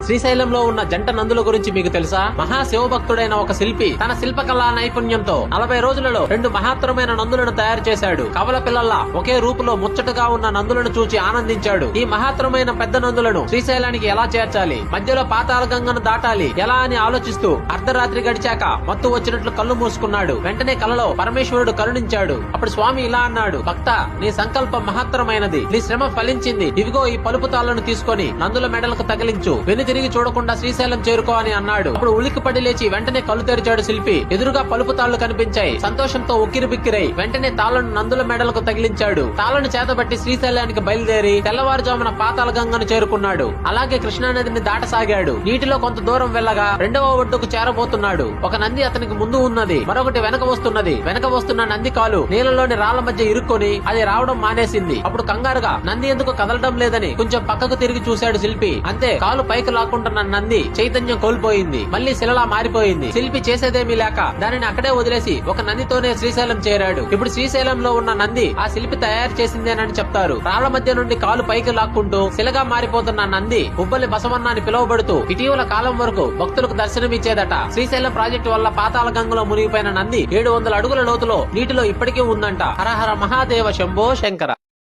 శ్రీశైలంలో ఉన్న జంట నందుల గురించి మీకు తెలుసా? మహాశివభక్తుడైన ఒక శిల్పి తన శిల్పకళా నైపుణ్యంతో 40 రోజులలో 2 మహత్తరమైన నందులను తయారు చేశాడు. కవల పిల్లల్లా ఒకే రూపులో ముచ్చటగా ఉన్న నందులను చూచి ఆనందించాడు. ఈ మహత్తరమైన పెద్ద నందులను శ్రీశైలానికి ఎలా చేర్చాలి, మధ్యలో పాతాళ గంగను దాటాలి ఎలా అని ఆలోచిస్తూ అర్ధరాత్రి గడిచాక మత్తు వచ్చినట్లు కళ్ళు మూసుకున్నాడు. వెంటనే కలలో పరమేశ్వరుడు కరుణించాడు. అప్పుడు స్వామి ఇలా అన్నాడు, భక్త, నీ సంకల్పం మహత్తరమైనది, నీ శ్రమ ఫలించింది. ఇవిగో ఈ పలుపు తాళ్లను తీసుకొని నందుల మెడలకు తగిలించు, వెనుతిరిగి చూడకుండా శ్రీశైలం చేరుకో అని అన్నాడు. అప్పుడు ఉలిక్కిపడి లేచి వెంటనే కళ్ళు తెరిచాడు శిల్పి. ఎదురుగా పలుపు తాళ్లు కనిపించాయి. సంతోషంతో ఉక్కిరిబిక్కిరై వెంటనే తాళ్లను నందుల మెడలకు తగిలించాడు. తాళ్లను చేతబట్టి శ్రీశైలానికి బయలుదేరి తెల్లవారుజామున పాతాళ గంగను చేరుకున్నాడు. అలాగే కృష్ణానదిని దాటసాగాడు. నీటిలో కొంత దూరం వెళ్ళగా 2వ ఒడ్డుకు చేరబోతున్నాడు. ఒక నంది అతనికి ముందు ఉన్నది, మరొకటి వెనక వస్తున్నది. వెనక వస్తున్న నంది కాలు నీళ్లలోని రాళ్ల మధ్య ఇరుక్కొని అది రావడం మానేసింది. అప్పుడు కంగారుగా నంది ఎందుకు కదలడం లేదని కొంచెం పక్కకు తిరిగి చూశాడు శిల్పి. అంతే, కాలు పైకి లాక్కుంటున్న నంది చైతన్యం కోల్పోయింది. మళ్లీ శిలలా మారిపోయింది. శిల్పి చేసేదేమీ లేక దానిని అక్కడే వదిలేసి ఒక నందితోనే శ్రీశైలం చేరాడు. ఇప్పుడు శ్రీశైలంలో ఉన్న నంది ఆ శిల్పి తయారు చేసిందేనని చెప్తారు. రాళ్ల మధ్య నుండి కాలు పైకి లాక్కుంటూ శిలగా మారిపోతున్న నంది ఉబ్బలి బసవన్న అని పిలువబడుతూ ఇటీవల కాలం వరకు భక్తులకు దర్శనమిచ్చేదట. శ్రీశైలం ప్రాజెక్టు వల్ల పాతాళ గంగలో మునిగిపోయిన నంది 700 అడుగుల లోతులో నీటిలో ఇప్పటికీ ఉందంట. హరహర మహాదేవ శంభో శంకర.